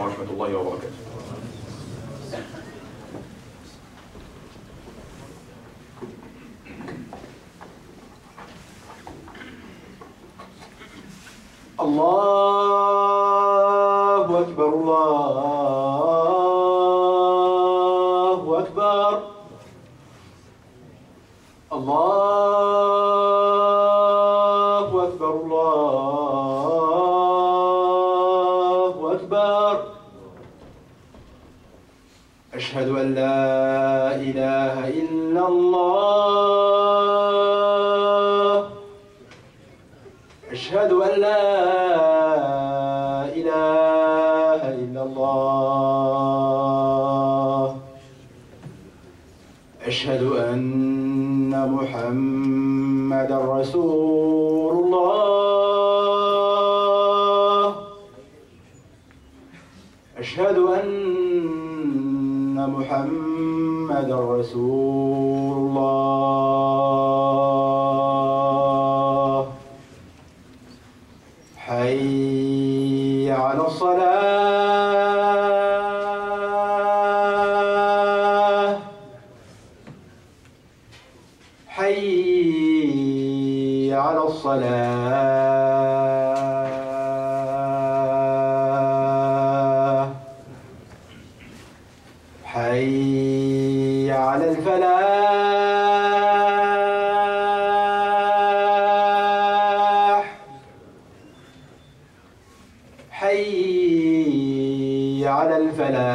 ورحمة الله وبركاته. الله أكبر الله أكبر الله أكبر الله أكبر أشهد أن لا إله إلا الله أشهد أن لا إله إلا الله أشهد أن محمدا رسول الله أشهد أن محمدا رسول الله حي على الصلاة حي على الصلاة حي على الفلاح حي على الفلاح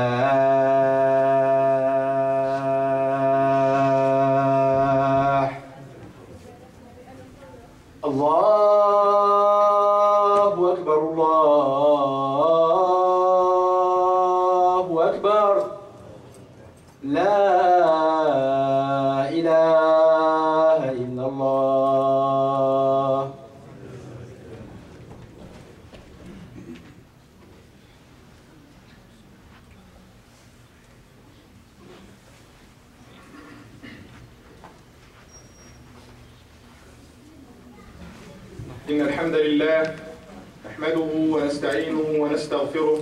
الله أكبر الله أكبر لا إله إلا الله. إن الحمد لله نحمده ونستعينه ونستغفره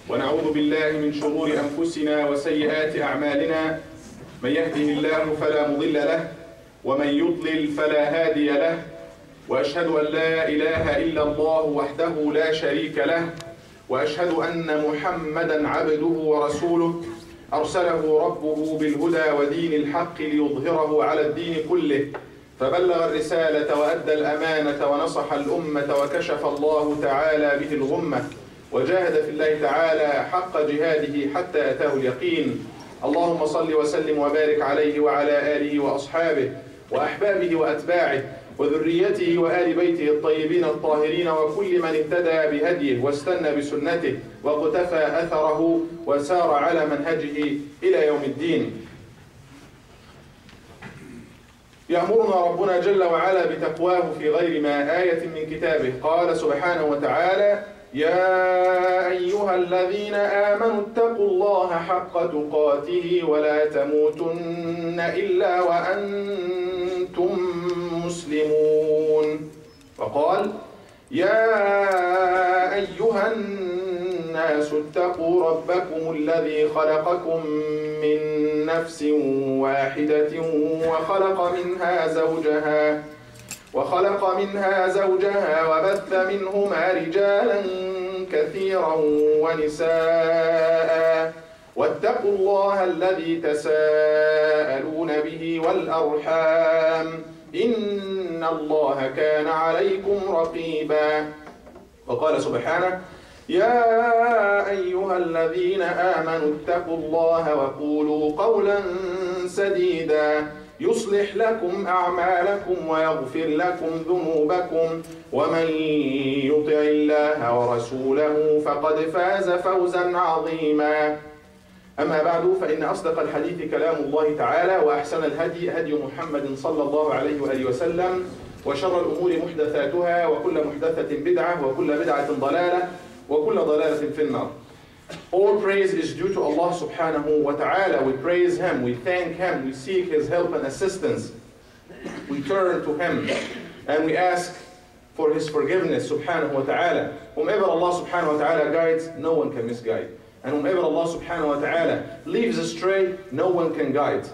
ونعوذ بالله من شرور أنفسنا وسيئات أعمالنا. من يهده الله فلا مضل له ومن يضلل فلا هادي له، وأشهد أن لا إله إلا الله وحده لا شريك له، وأشهد أن محمدا عبده ورسوله أرسله ربه بالهدى ودين الحق ليظهره على الدين كله، فبلغ الرسالة وأدى الأمانة ونصح الأمة وكشف الله تعالى به الغمة، وجاهد في الله تعالى حق جهاده حتى أتاه اليقين. اللهم صل وسلم وبارك عليه وعلى آله وأصحابه وأحبابه وأتباعه وذريته وآل بيته الطيبين الطاهرين وكل من اهتدى بهديه واستنى بسنته واقتفى أثره وسار على منهجه إلى يوم الدين. يأمرنا ربنا جل وعلا بتقواه في غير ما آية من كتابه. قال سبحانه وتعالى: يا أيها الذين آمنوا اتقوا الله حق تقاته ولا تموتن إلا وأنتم مسلمون. وقال: يا أيها الناس اتقوا ربكم الذي خلقكم من نفس واحدة وخلق منها زوجها وبث منهما رجالا كثيرا ونساء، واتقوا الله الذي تساءلون به والأرحام إن الله كان عليكم رقيبا. وقال سبحانه: يا أيها الذين آمنوا اتقوا الله وقولوا قولا سديدا يصلح لكم أعمالكم ويغفر لكم ذنوبكم، ومن يطع الله ورسوله فقد فاز فوزا عظيما. أما بعد، فإن أصدق الحديث كلام الله تعالى، وأحسن الهدي هدي محمد صلى الله عليه وآله وسلم، وشر الأمور محدثاتها، وكل محدثة بدعة، وكل بدعة ضلالة، وكل ضلالة في النار. All praise is due to Allah subhanahu wa ta'ala. We praise Him, we thank Him, we seek His help and assistance. We turn to Him and we ask for His forgiveness subhanahu wa ta'ala. Whomever Allah subhanahu wa ta'ala guides, no one can misguide. And whomever Allah subhanahu wa ta'ala leaves astray, no one can guide.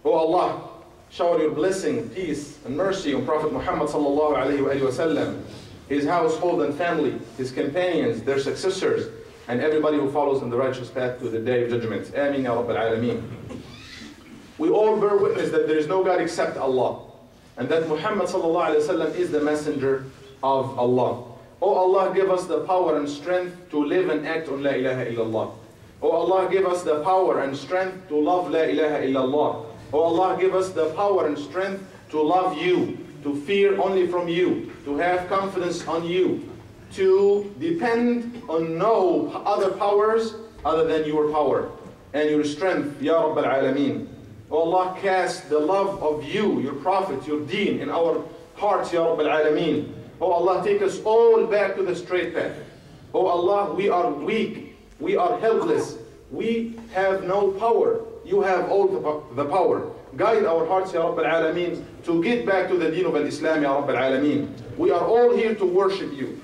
O Allah, shower your blessing, peace, and mercy on Prophet Muhammad sallallahu alayhi wa sallam, his household and family, his companions, their successors, and everybody who follows in the righteous path to the day of judgment. Ameen ya Rabbil Alameen. We all bear witness that there is no God except Allah, and that Muhammad sallallahu alayhi wa sallam is the messenger of Allah. O Allah, give us the power and strength to live and act on La ilaha illallah. O Allah, give us the power and strength to love La ilaha illallah. O Allah, give us the power and strength to love you, to fear only from you, to have confidence on you, to depend on no other powers other than your power and your strength, Ya Rabbil Alameen. O Allah, cast the love of you, your Prophet, your deen in our hearts, Ya Rabbil Alameen. O Allah, take us all back to the straight path. O Allah, we are weak, we are helpless, we have no power. You have all the power. Guide our hearts, Ya Rabbil Alameen, to get back to the deen of Islam, Ya Rabbil Alameen. We are all here to worship you.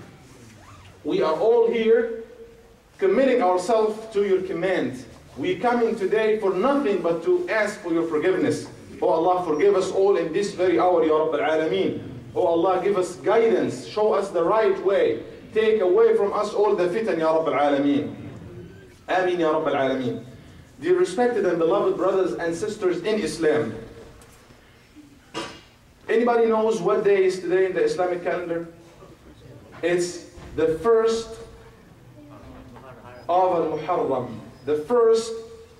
We are all here committing ourselves to your command. We come in today for nothing but to ask for your forgiveness. Oh Allah, forgive us all in this very hour, Ya Rabbil Alameen. Oh Allah, give us guidance, show us the right way. Take away from us all the fitan, Ya Rabbil Alameen. Ameen, Ya Rabbil Alameen. Dear respected and beloved brothers and sisters in Islam, anybody knows what day is today in the Islamic calendar? It's the first of Al-Muharram, the first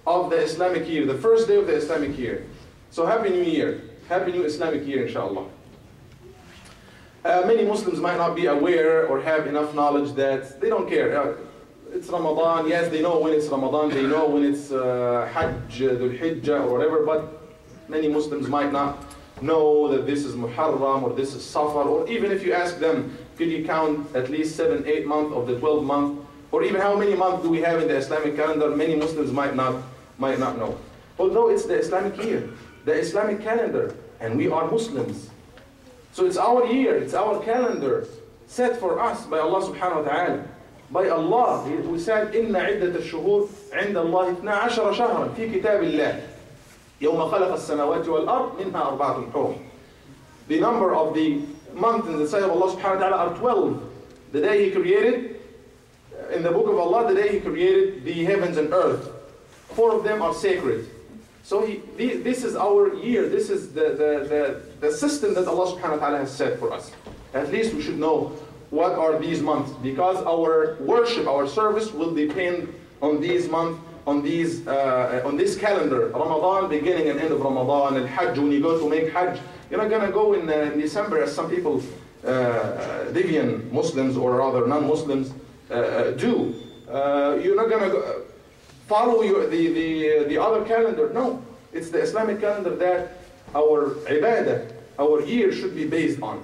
of the Islamic year, the first day of the Islamic year. So Happy New Year, Happy New Islamic Year, inshallah. Many Muslims might not be aware or have enough knowledge that they don't care. It's Ramadan, yes, they know when it's Ramadan, they know when it's Hajj, Dhul Hijjah or whatever, but many Muslims might not know that this is Muharram or this is Safar, or even if you ask them, could you count at least 7, 8 months of the 12 month, or even how many months do we have in the Islamic calendar, many Muslims might not know. Although it's the Islamic year, the Islamic calendar, and we are Muslims. So it's our year, it's our calendar, set for us by Allah subhanahu wa ta'ala. By Allah, we said, إِنَّ عِدَّةَ الشُّهُورِ عِنْدَ اللَّهِ 12 شهرا في كتاب الله يوم خلق السماوات والأرض منها أربعة حرم. The number of the months in the sight of Allah subhanahu wa ta'ala are 12. The day He created, in the book of Allah, the day He created the heavens and earth. 4 of them are sacred. So this is our year, this is the system that Allah subhanahu wa ta'ala has set for us. At least we should know what are these months, because our worship, our service will depend on these months, on this calendar. Ramadan, beginning and end of Ramadan, Al-Hajj, when you go to make Hajj, you're not going to go in December as some people, deviant Muslims or rather non-Muslims do. You're not going to follow the other calendar. No, it's the Islamic calendar that our ibadah, our year should be based on.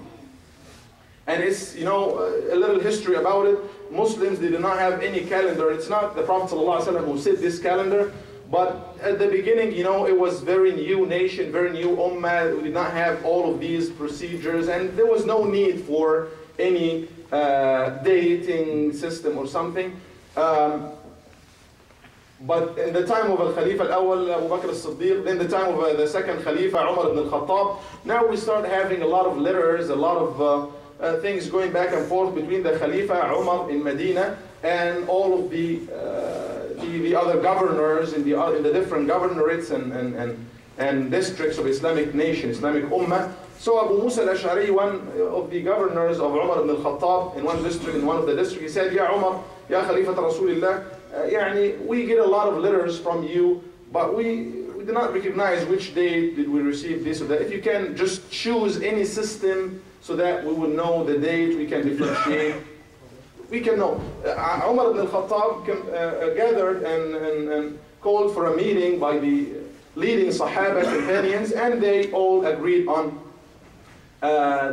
And it's, a little history about it. Muslims, they did not have any calendar. It's not the Prophet ﷺ who set this calendar, but at the beginning, it was very new nation, very new ummah. We did not have all of these procedures, and there was no need for any dating system or something. But in the time of Al-Khalifa Al-Awwal, Abu Bakr As-Siddiq, then the time of the second Khalifa, Umar ibn Al-Khattab, now we start having a lot of letters, a lot of things going back and forth between the Khalifa Umar in Medina and all of the other governors in the different governorates and districts of Islamic nation, Islamic Ummah. So Abu Musa al-Ash'ari, one of the governors of Umar ibn al-Khattab in one of the districts, he said, Ya Umar, Ya Khalifat Rasulillah, we get a lot of letters from you, but we do not recognize which day did we receive this or that. If you can just choose any system so that we will know the date, we can differentiate. We can know. Umar ibn al-Khattab gathered and called for a meeting by the leading Sahaba companions, and they all agreed on,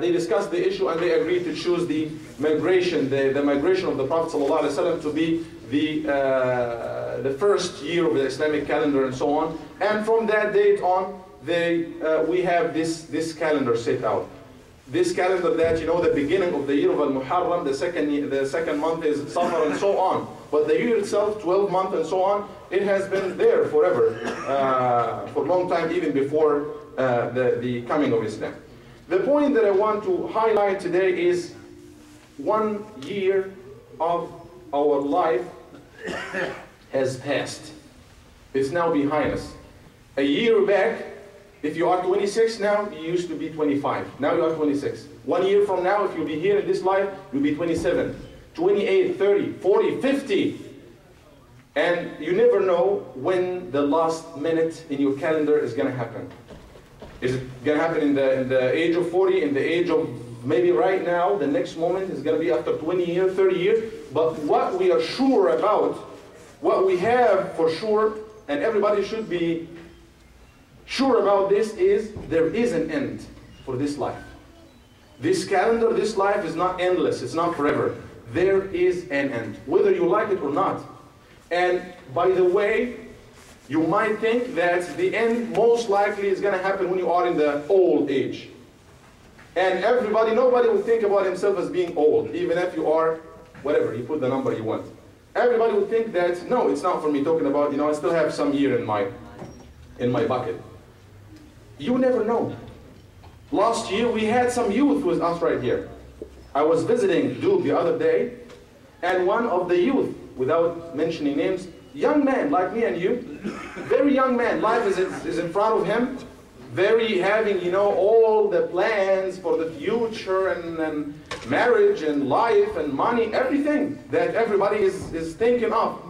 they discussed the issue and they agreed to choose the migration, the migration of the Prophet ﷺ to be the first year of the Islamic calendar and so on. And from that date on, we have this calendar set out. this calendar that, you know, the beginning of the year of Al-Muharram, the second month is Safar and so on. But the year itself, 12 months and so on, it has been there forever, for a long time, even before the coming of Islam. The point that I want to highlight today is 1 year of our life has passed. It's now behind us. A year back, if you are 26 now, you used to be 25. Now you are 26. 1 year from now, if you'll be here in this life, you'll be 27, 28, 30, 40, 50. And you never know when the last minute in your calendar is going to happen. Is it going to happen in the age of 40, in the age of maybe right now, the next moment is going to be after 20 years, 30 years. But what we are sure about, what we have for sure, and everybody should be sure about this, is there is an end for this life. This calendar, this life is not endless, it's not forever. There is an end, whether you like it or not. And by the way, you might think that the end most likely is going to happen when you are in the old age. And nobody will think about himself as being old, even if you are, whatever, you put the number you want. Everybody would think that, no, it's not for me, talking about, you know, I still have some year in my bucket. You never know. Last year we had some youth with us right here. I was visiting Duke the other day, and one of the youth, without mentioning names, young man like me and you, very young man, life is in front of him, very having, you know, all the plans for the future and marriage and life and money, everything that everybody is thinking of.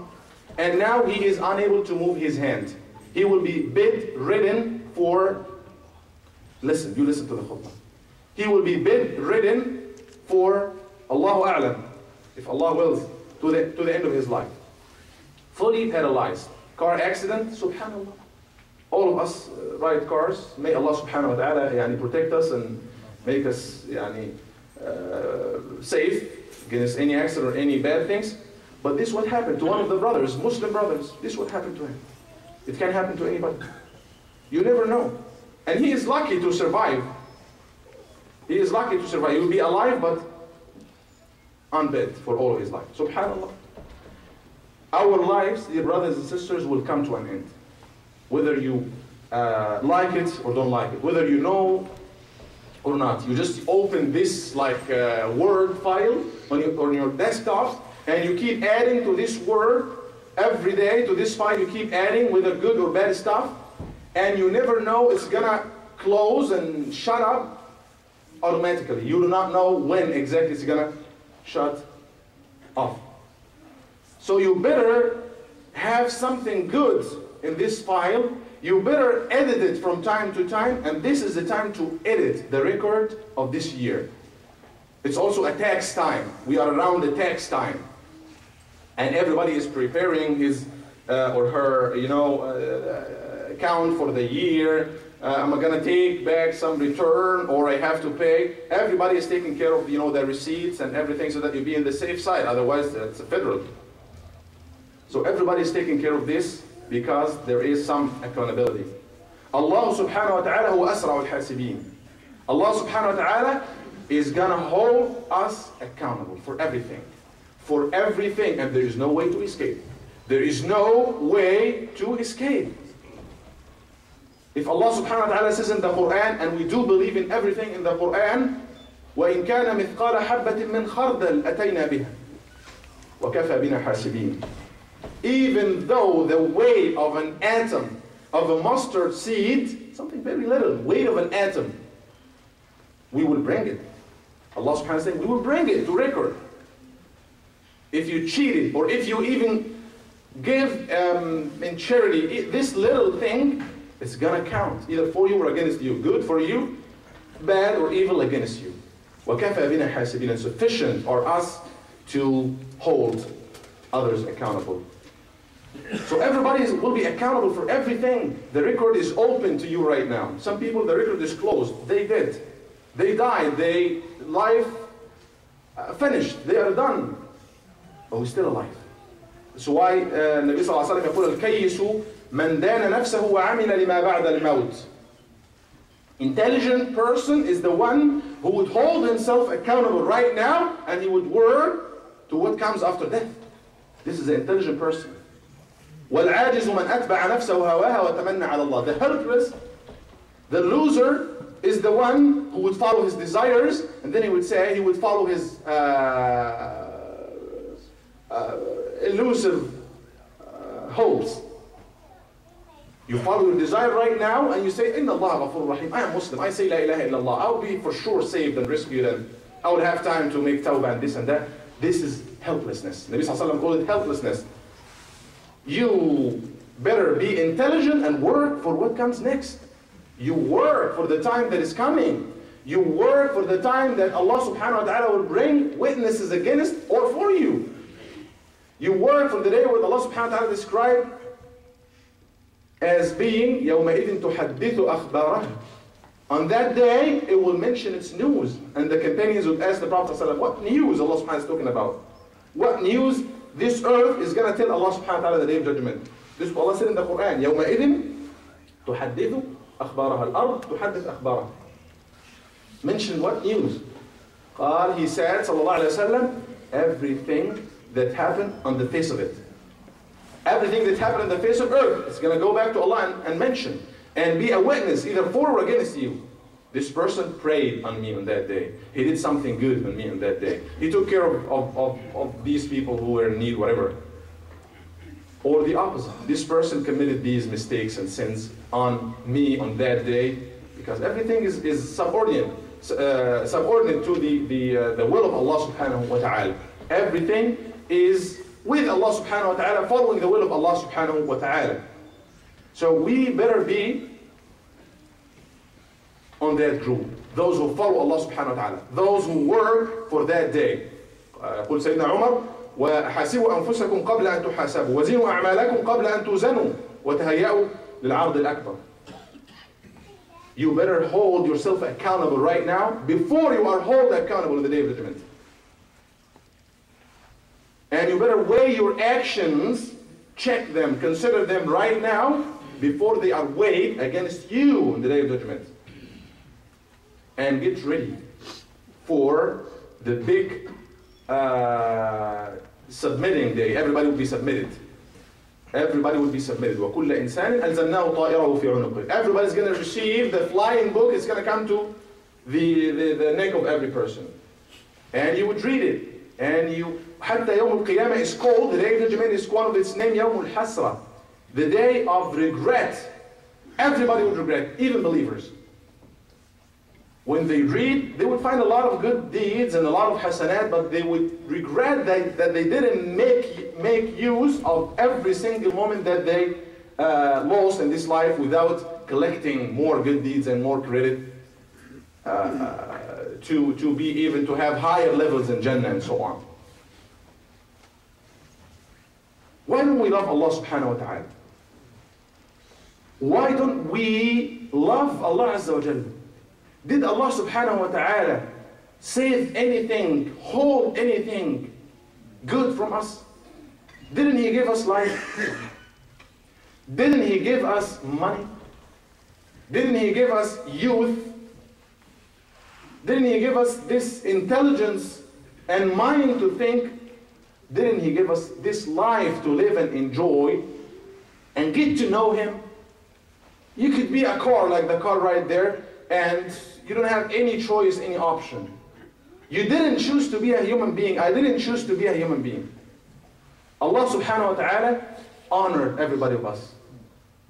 And now he is unable to move his hand. He will be bedridden for, listen to the khutbah. He will be bedridden for, Allahu A'lam, if Allah wills, to the end of his life. Fully paralyzed. Car accident, subhanallah. All of us ride cars. May Allah subhanahu wa ta'ala protect us and make us safe against any accident or any bad things. But this what happened to one of the brothers, Muslim brothers. This what happened to him. It can happen to anybody. You never know. And he is lucky to survive. He is lucky to survive. He will be alive but on bed for all of his life. Subhanallah. Our lives, dear brothers and sisters, will come to an end. Whether you like it or don't like it, whether you know or not. You just open this Word file on your desktop, and you keep adding to this Word every day, to this file you keep adding, whether good or bad stuff, and you never know it's gonna close and shut up automatically. You do not know when exactly it's gonna shut off. So you better have something good in this file. You better edit it from time to time, and this is the time to edit the record of this year. It's also a tax time. We are around the tax time. And everybody is preparing his or her, account for the year. Am I going to take back some return, or I have to pay? Everybody is taking care of, the receipts and everything, so that you be in the safe side. Otherwise, it's a federal. So everybody is taking care of this because there is some accountability. Allah subhanahu wa ta'ala huwa asra'ul hasibin. Allah subhanahu wa ta'ala is going to hold us accountable for everything. For everything, and there is no way to escape. There is no way to escape. If Allah subhanahu wa ta'ala says in the Quran, and we do believe in everything in the Quran, وَإِن كَانَ مِثْقَالَ حَبَّةٍ مِّنْ خَرْدَلٍ أَتَيْنَا بِهَا وَكَفَى بِنَا حَاسِبِينَ. Even though the weight of an atom, of a mustard seed, something very little, weight of an atom, we will bring it. Allah subhanahu wa ta'ala is saying, we will bring it to record. If you cheated, or if you even give in charity, this little thing, it's going to count, either for you or against you. Good for you, bad or evil against you. وَكَفَى بِنَا حَاسِبِينَ. Sufficient are us to hold others accountable. So everybody will be accountable for everything. The record is open to you right now. Some people, the record is closed. They did. They died. Life finished. They are done. But we're still alive. So why Nabi sallallahu alayhi wa sallam يقول الكيس من دان نفسه وعمل لما بعد الموت. Intelligent person is the one who would hold himself accountable right now, and he would work to what comes after death. This is an intelligent person. وَالْعَاجِزُ مَنْ أَتْبَعَ نَفْسَهُ هَوَاهَا وَتَمَنَّ عَلَى اللَّهِ. The helpless, the loser, is the one who would follow his desires, and then he would say, he would follow his elusive hopes. You follow your desire right now, and you say, Inna Allah ghafur rahim. I am Muslim. I say La ilaha illallah. I'll be for sure saved and rescued, and I will have time to make tawbah and this and that. This is helplessness. Nabi Sallallahu Alaihi Wasallam called it helplessness. You better be intelligent and work for what comes next. You work for the time that is coming. You work for the time that Allah subhanahu wa ta'ala will bring witnesses against or for you. You work for the day where Allah subhanahu wa ta'ala described as being يَوْمَئِذٍ تُحَدِّثُ أَخْبَارَهُ. On that day, it will mention its news. And the companions would ask the Prophet ﷺ, what news Allah subhanahu wa ta'ala is talking about? What news this earth is going to tell Allah subhanahu wa ta'ala the day of judgment? This is what Allah said in the Quran. يَوْمَئِذٍ تُحَدِّثُ أَخْبَارَهَا. الْأَرْض تُحَدِّث أَخْبَارَهَا. Mention what news? He said, sallallahu alayhi wa sallam, everything that happened on the face of it. Everything that happened on the face of earth is going to go back to Allah and mention and be a witness either for or against you. This person prayed on me on that day. He did something good on me on that day. He took care of these people who were in need, whatever. Or the opposite. This person committed these mistakes and sins on me on that day, because everything is subordinate to the will of Allah subhanahu wa ta'ala. Everything is with Allah subhanahu wa ta'ala, following the will of Allah subhanahu wa ta'ala. So we better be on that group. Those who follow Allah subhanahu wa ta'ala. Those who work for that day. قل سيدنا عمر وحاسبوا أنفسكم قبل أن تحاسبوا وزنوا أعمالكم قبل أن توزنوا وتهيئوا للعرض الأكبر. You better hold yourself accountable right now before you are held accountable in the day of judgment. And you better weigh your actions, check them, consider them right now before they are weighed against you in the day of judgment. And get ready for the big submitting day. Everybody will be submitted. Everybody will be submitted. وَكُلَّ إِنسَانٍ أَلْزَمْنَاهُ طَائِرَهُ فِي عُنُقِهِ. Everybody's going to receive the flying book. It's going to come to the neck of every person. And you would read it. And you, حتى يوم القيامة is called, the day of judgment is one of its name, يوم الحسرة. The day of regret. Everybody would regret, even believers. When they read, they would find a lot of good deeds and a lot of hasanat, but they would regret that they didn't make use of every single moment that they lost in this life without collecting more good deeds and more credit to be even to have higher levels in Jannah and so on. Why don't we love Allah subhanahu wa ta'ala? Why don't we love Allah Azza wa Jalla? Did Allah subhanahu wa ta'ala save anything, hold anything good from us? Didn't He give us life? Didn't He give us money? Didn't He give us youth? Didn't He give us this intelligence and mind to think? Didn't He give us this life to live and enjoy and get to know Him? You could be a car like the car right there, and you don't have any choice, any option. You didn't choose to be a human being. I didn't choose to be a human being. Allah subhanahu wa ta'ala honored everybody of us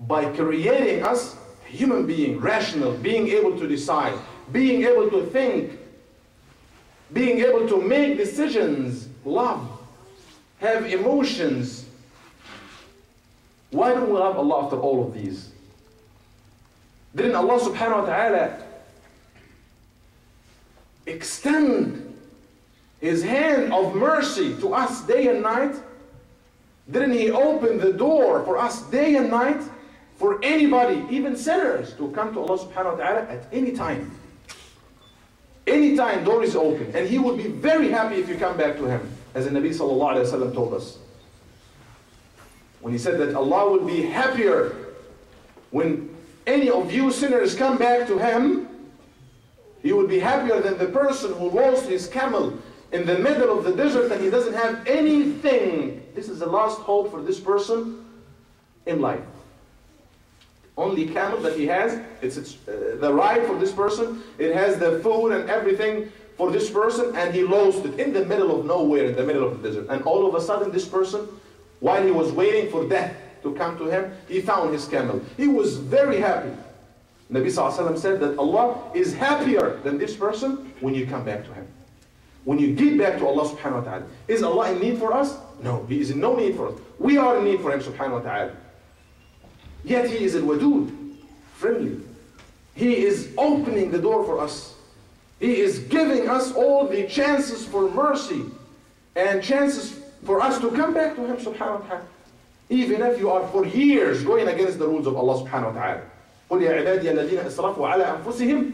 by creating us a human being, rational, being able to decide, being able to think, being able to make decisions, love, have emotions. Why don't we love Allah after all of these? Didn't Allah subhanahu wa ta'ala extend His hand of mercy to us day and night? Didn't He open the door for us day and night for anybody, even sinners, to come to Allah subhanahu wa ta'ala at any time? Any time, door is open, and He would be very happy if you come back to Him, as the Nabi sallallahu alayhi wa sallam told us. When he said that Allah will be happier when any of you sinners come back to Him He would be happier than the person who lost his camel in the middle of the desert and he doesn't have anything. This is the last hope for this person in life. Only camel that he has, it's the ride for this person, it has the food and everything for this person, and he lost it in the middle of nowhere, in the middle of the desert. And all of a sudden this person, while he was waiting for death to come to him, he found his camel. He was very happy. Nabi Sallallahu Alaihi Wasallam said that Allah is happier than this person when you come back to him. When you get back to Allah subhanahu wa ta'ala. Is Allah in need for us? No, He is in no need for us. We are in need for Him subhanahu wa ta'ala. Yet He is al-wadud, friendly. He is opening the door for us. He is giving us all the chances for mercy and chances for us to come back to Him subhanahu wa ta'ala. Even if you are for years going against the rules of Allah subhanahu wa ta'ala. قل يا عبادي الذين اسرفوا على أنفسهم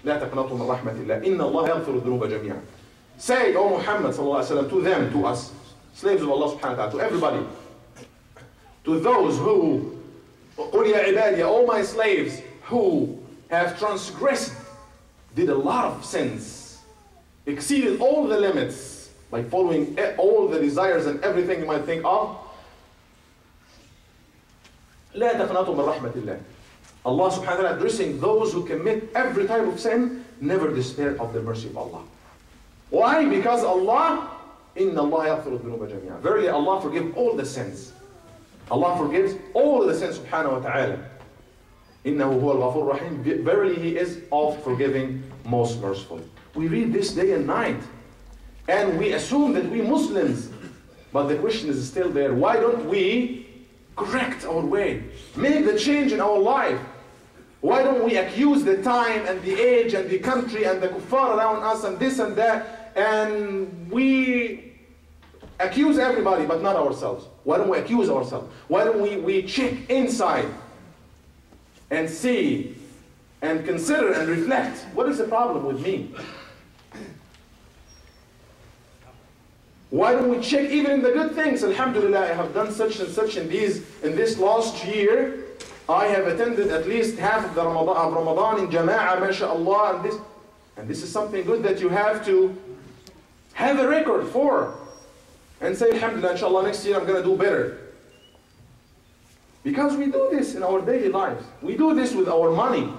لا تقنطوا من رحمة الله إن الله يغفر الذنوب جميعا. Say, O Muhammad sallallahu alaihi wasallam, to them, to us, slaves of Allah subhanahu wa ta'ala, to everybody, to those who, قل يا عبادي, all my slaves who have transgressed, did a lot of sins, exceeded all the limits by following all the desires and everything you might think of. لا تقنطوا من رحمة الله. Allah subhanahu wa ta'ala addressing those who commit every type of sin, never despair of the mercy of Allah. Why? Because Allah, إِنَّ اللَّهَ يَغْفِرُ الذُّنُوبَ جَمِيعًا. Verily Allah forgives all the sins. Allah forgives all the sins subhanahu wa ta'ala. إِنَّهُ هُوَ الْغَفُورُ الرَّحِيمُ. Verily He is of forgiving, most merciful. We read this day and night. And we assume that we Muslims. But the question is still there. Why don't we correct our way? Make the change in our life. Why don't we accuse the time and the age and the country and the kuffar around us and this and that, and we accuse everybody but not ourselves? Why don't we accuse ourselves? Why don't we check inside and see and consider and reflect, what is the problem with me? Why don't we check even in the good things? Alhamdulillah, I have done such and such in this last year. I have attended at least half of the Ramadan in Jama'ah, mashallah, and this is something good that you have to have a record for. And say, alhamdulillah, inshallah, next year I'm going to do better. Because we do this in our daily lives. We do this with our money.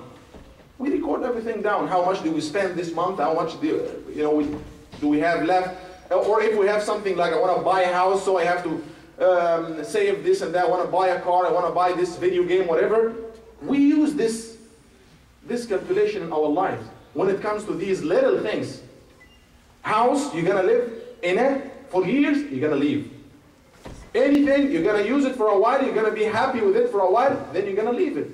We record everything down. How much do we spend this month? How much do we have left? Or if we have something like, I want to buy a house, so I have to save this and that, I want to buy a car, I want to buy this video game, whatever. We use this calculation in our lives. When it comes to these little things. House, you're going to live in it for years, you're going to leave. Anything, you're going to use it for a while, you're going to be happy with it for a while, then you're going to leave it.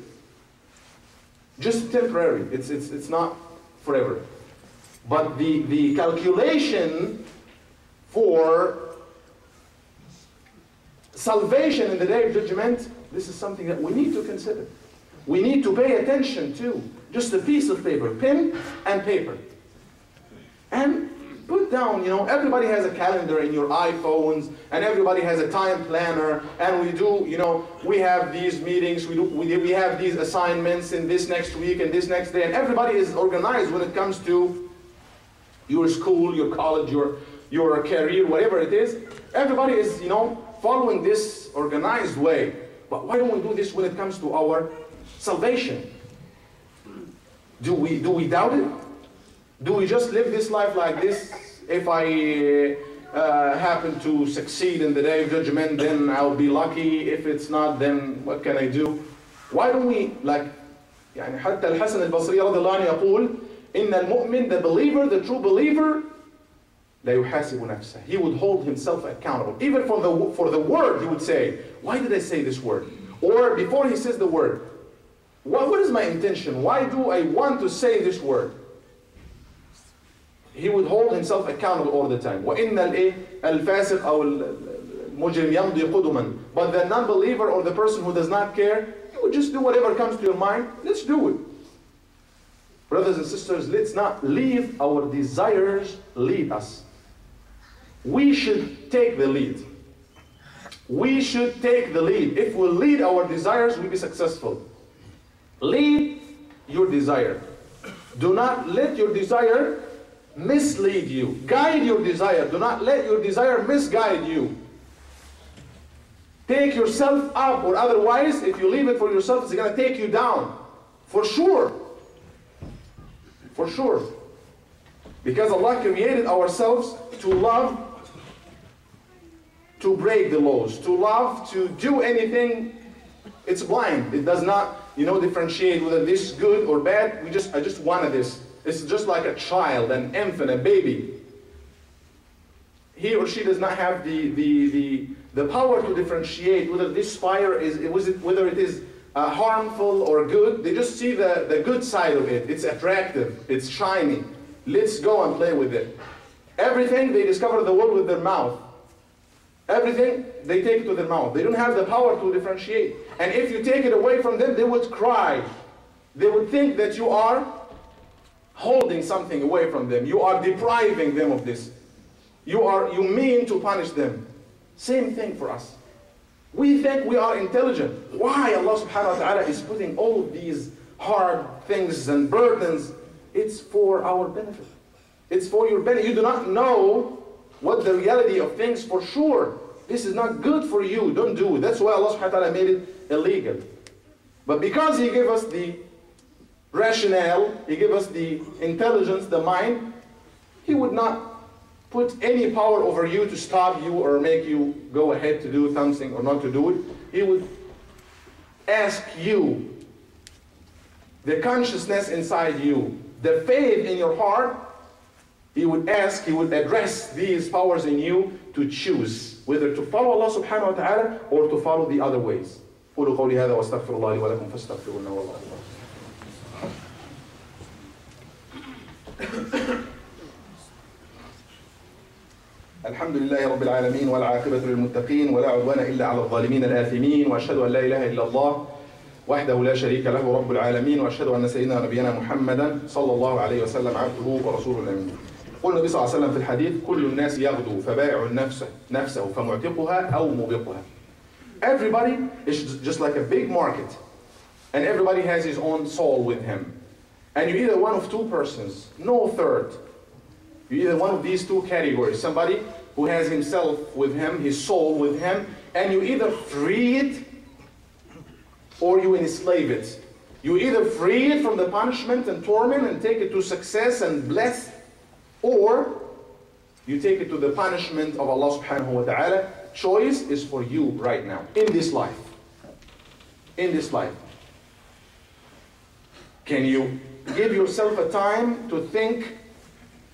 Just temporary, it's not forever. But the calculation for salvation in the day of judgment, this is something that we need to consider. We need to pay attention to. Just a piece of paper, pen and paper. And put down, everybody has a calendar in your iPhones, and everybody has a time planner, and we have these meetings, we have these assignments in this next week and this next day, and everybody is organized when it comes to your school, your college, your career, whatever it is. Everybody is, following this organized way. But why don't we do this when it comes to our salvation? Do we doubt it? Do we just live this life like this? If I happen to succeed in the day of judgment, then I'll be lucky. If it's not, then what can I do? Why don't we, حتى الحسن البصري رضي الله عنه يقول إن المؤمن, the believer, the true believer, لا يحاسب نفسه. He would hold himself accountable. Even for the word, he would say, why did I say this word? Or before he says the word, what is my intention? Why do I want to say this word? He would hold himself accountable all the time. وَإِنَّ الْفَاسِقَ أو الْمُجْرِمْ يَمْضِي قُدُمًا. But the non-believer or the person who does not care, he would just do whatever comes to your mind. Let's do it. Brothers and sisters, let's not leave our desires lead us. We should take the lead. We should take the lead. If we lead our desires, we'll be successful. Lead your desire. Do not let your desire mislead you. Guide your desire. Do not let your desire misguide you. Take yourself up, or otherwise, if you leave it for yourself, it's going to take you down. For sure. For sure. Because Allah created ourselves to love, to break the laws, to love, to do anything. It's blind. It does not, differentiate whether this is good or bad. I just wanted this. It's just like a child, an infant, a baby. He or she does not have the power to differentiate whether this fire whether it is harmful or good. They just see the good side of it. It's attractive. It's shiny. Let's go and play with it. Everything, they discover the world with their mouth. Everything, they take it to their mouth. They don't have the power to differentiate. And if you take it away from them, they would cry. They would think that you are holding something away from them. You are depriving them of this. You mean to punish them. Same thing for us. We think we are intelligent. Why Allah subhanahu wa ta'ala is putting all of these hard things and burdens? It's for our benefit. It's for your benefit. You do not know what the reality of things for sure. This is not good for you. Don't do it. That's why Allah subhanahu wa ta'ala made it illegal. But because He gave us the rationale, He gave us the intelligence, the mind, He would not put any power over you to stop you or make you go ahead to do something or not to do it. He would ask you, the consciousness inside you, the faith in your heart, He would address these powers in you to choose whether to follow Allah subhanahu wa ta'ala or to follow the other ways. قولوا قولي هذا واستغفر الله لي ولكم فاستغفروه إنه هو الغفور الرحيم. الحمد لله رب العالمين والعاقبة للمتقين ولا عدوان إلا على الظالمين الآثمين وأشهد أن لا إله إلا الله وحده لا شريك له رب العالمين وأشهد أن سيدنا ونبينا محمدا صلى الله عليه وسلم عبده ورسوله الأمين. قال النبي صلى الله عليه وسلم في الحديث كل الناس يغدو فبائع نفسه فمعتقها أو موبقها. Everybody is just like a big market, and everybody has his own soul with him. And you're either one of two persons, no third. You're either one of these two categories. Somebody who has himself with him, his soul with him, and you either free it or you enslave it. You either free it from the punishment and torment and take it to success and bless, or you take it to the punishment of Allah subhanahu wa ta'ala. Choice is for you right now, in this life. In this life. Can you give yourself a time to think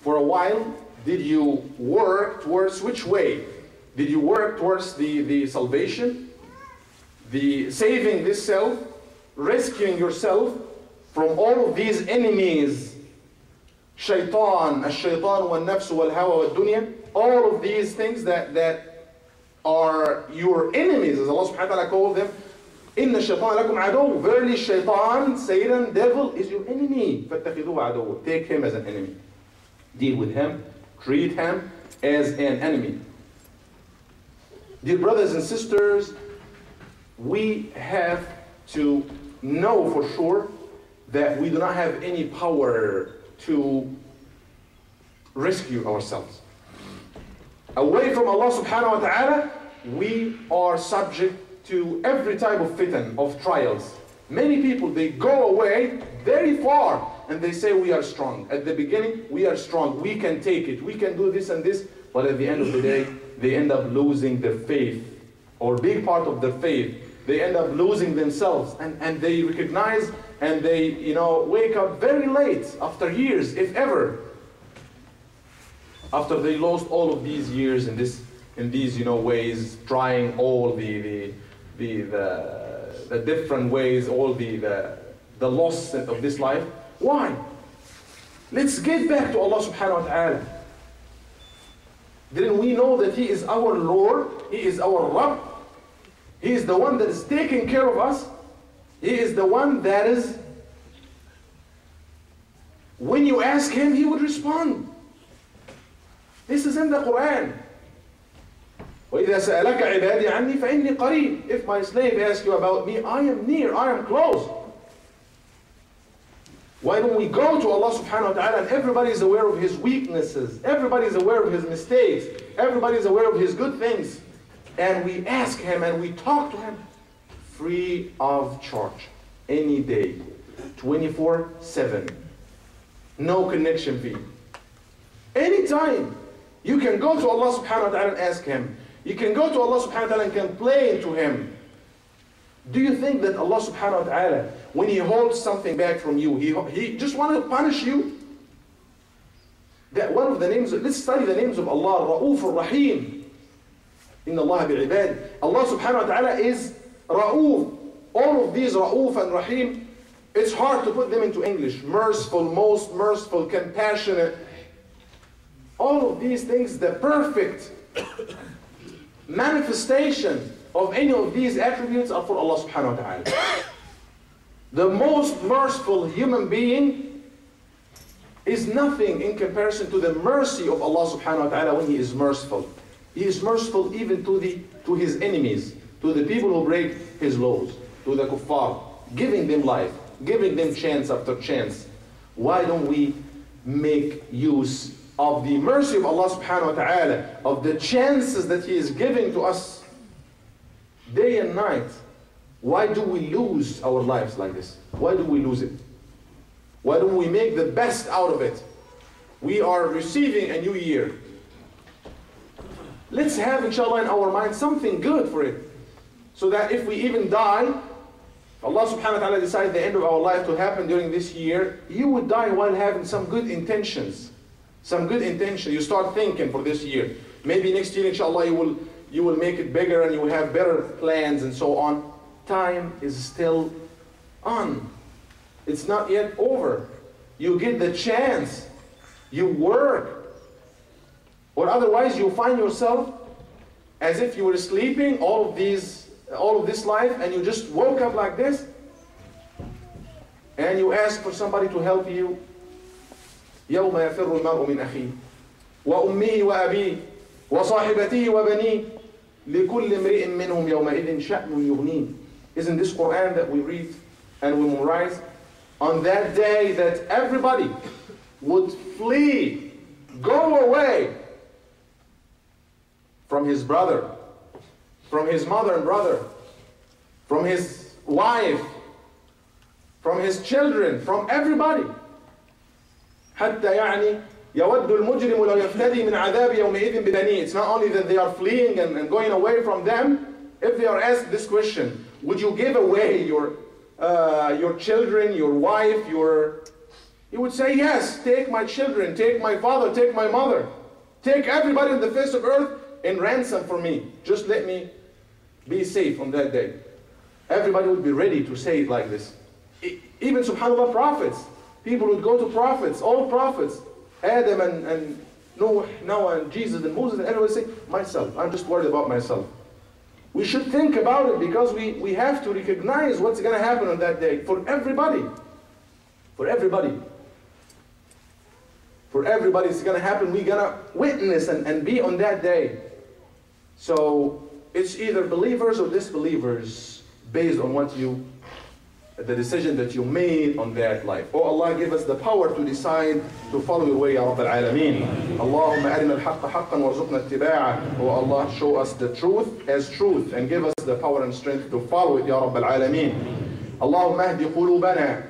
for a while? Did you work towards which way? Did you work towards the salvation? The saving this self? Rescuing yourself from all of these enemies? Shaitan, al-shaytan wal-nafs wal-hawa wal-dunya. All of these things that are your enemies, as Allah subhanahu wa ta'ala called them. Inna shaitan lakum adu. Verily shaitan, Satan, devil is your enemy. فَاتَّخِذُوهُ عَدُوًّا. Take him as an enemy. Deal with him. Treat him as an enemy. Dear brothers and sisters, we have to know for sure that we do not have any power to rescue ourselves. Away from Allah subhanahu wa ta'ala, we are subject to every type of fitan, of trials. Many people, they go away very far and they say we are strong. At the beginning, we are strong, we can take it, we can do this and this, but at the end of the day, they end up losing their faith, or a big part of their faith. They end up losing themselves, and they recognize and they wake up very late, after years, if ever. After they lost all of these years in these ways, trying all the different ways, all the loss of this life. Why? Let's get back to Allah subhanahu wa ta'ala. Didn't we know that He is our Lord? He is our Rabb. He is the one that is taking care of us. He is the one that is, when you ask Him, He would respond. This is in the Quran. وَإِذَا سَأَلَكَ عِبَادِي عَنِّي فَإِنِّي قَرِيبٌ. If my slave asks you about me, I am near, I am close. Why don't we go to Allah subhanahu wa ta'ala, and everybody is aware of His weaknesses, everybody is aware of His mistakes, everybody is aware of His good things, and we ask Him and we talk to Him free of charge, any day, 24/7, no connection fee. Anytime you can go to Allah subhanahu wa ta'ala and ask Him. You can go to Allah subhanahu wa ta'ala and complain to Him. Do you think that Allah subhanahu wa ta'ala, when He holds something back from you, He just wants to punish you? That one of the names, let's study the names of Allah, Ra'uf Ar-Rahim. Inna Allah bi'ibad. Allah subhanahu wa ta'ala is Ra'uf. All of these Ra'uf and Rahim, it's hard to put them into English. Merciful, most merciful, compassionate. All of these things, the perfect manifestation of any of these attributes are for Allah subhanahu wa ta'ala. The most merciful human being is nothing in comparison to the mercy of Allah subhanahu wa ta'ala when He is merciful. He is merciful even to His enemies, to the people who break His laws, to the kuffar, giving them life, giving them chance after chance. Why don't we make use of the mercy of Allah subhanahu wa ta'ala, of the chances that He is giving to us day and night? Why do we lose our lives like this? Why do we lose it? Why don't we make the best out of it? We are receiving a new year. Let's have, inshallah, in our mind something good for it. So that if we even die, Allah subhanahu wa ta'ala decides the end of our life to happen during this year, you would die while having some good intentions. Some good intention. You start thinking for this year. Maybe next year, inshallah, you will make it bigger and you will have better plans and so on. Time is still on. It's not yet over. You get the chance. You work. Or otherwise you find yourself as if you were sleeping all of this life, and you just woke up like this, and you ask for somebody to help you. يوم يفر المرء من أخيه وأمه وأبيه وصاحبته وبنيه لكل امرئ منهم يومئذ شأن يغنيه. Isn't this Quran that we read and we memorize? On that day that everybody would flee, go away from his brother, from his mother and brother, from his wife, from his children, from everybody. حتى يعني يود المجرم لو يفتدي من عذاب يومئذ ببنيه. It's not only that they are fleeing and going away from them. If they are asked this question, would you give away your children, your wife, you would say, yes, take my children, take my father, take my mother, take everybody on the face of earth in ransom for me. Just let me be safe on that day. Everybody would be ready to say it like this. Even subhanAllah, prophets. People would go to prophets, all prophets, Adam and Noah and Jesus and Moses, and everyone would say, myself, I'm just worried about myself. We should think about it because we have to recognize what's going to happen on that day for everybody. For everybody. For everybody it's going to happen. We're going to witness and be on that day. So it's either believers or disbelievers based on the decision that you made on that life. Oh Allah, give us the power to decide to follow your way, Ya Rabb al-Alameen. Allahumma arina al-haqqa haqqan warzuqna ittiba'ah. Oh Allah, show us the truth as truth and give us the power and strength to follow it, Ya Rabb al-Alameen. Allahumma ahdi qulubana.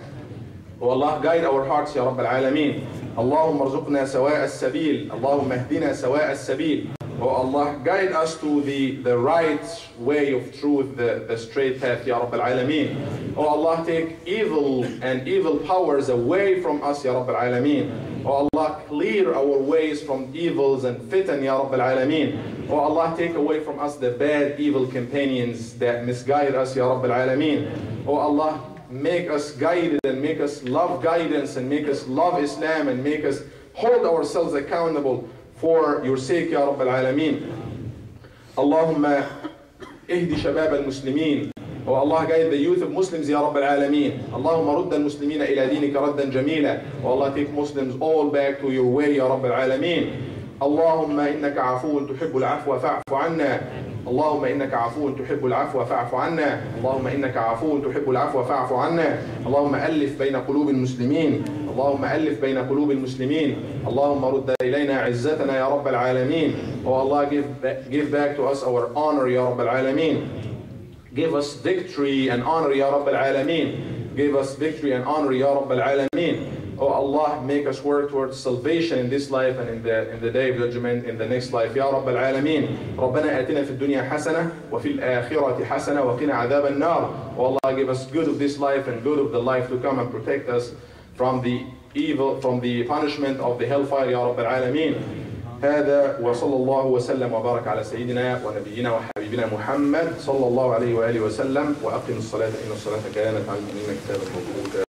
Oh Allah, guide our hearts, Ya Rabb al-Alameen. Allahumma arzuqna sawa'a as-sabil. Allahumma ahdina sawa'a as-sabil. Oh Allah, guide us to the right way of truth, the straight path, Ya Rabb al-Alameen. Oh Allah, take evil and evil powers away from us, Ya Rabb al-Alameen. Oh Allah, clear our ways from evils and fitan, Ya Rabb al-Alameen. Oh Allah, take away from us the bad, evil companions that misguide us, Ya Rabb al-Alameen. Oh Allah, make us guided and make us love guidance and make us love Islam and make us hold ourselves accountable for your sake, Ya Rabb al-Alameen. Allahumma ihdi shabab al-Muslimin. Oh Allah, guide the youth of Muslims, Ya Rabb al-Alameen. Allahumma rudda al-Muslimina ila dinika raddan jamila. Oh Allah, take Muslims all back to your way, Ya Rabb al-Alameen. Allahumma innaka afuun tuhibbul afwa fa'fu anna. اللهم إنك عفو تحب العفو فاعف عنا. اللهم إنك عفو تحب العفو فاعف عنا. اللهم ألف بين قلوب المسلمين. اللهم ألف بين قلوب المسلمين. اللهم رد إلينا عزتنا يا رب العالمين. Oh Allah, give back to us our honor يا رب العالمين. Give us victory and honor يا رب العالمين. Give us victory and honor يا رب العالمين. Oh Allah, make us work towards salvation in this life and in the day of judgment in the next life يا رب العالمين. ربنا آتنا في الدنيا حسنة وفي الآخرة حسنة وقنا عذاب النار. Oh Allah, give us good of this life and good of the life to come and protect us from the evil, from the punishment of the hellfire يا رب العالمين. هذا وصلى الله وسلم وبارك على سيدنا ونبينا وحبيبنا محمد صلى الله عليه وآله وسلم. وأقم الصلاة إن الصلاة كانت على المؤمنين كتابا موقوتا.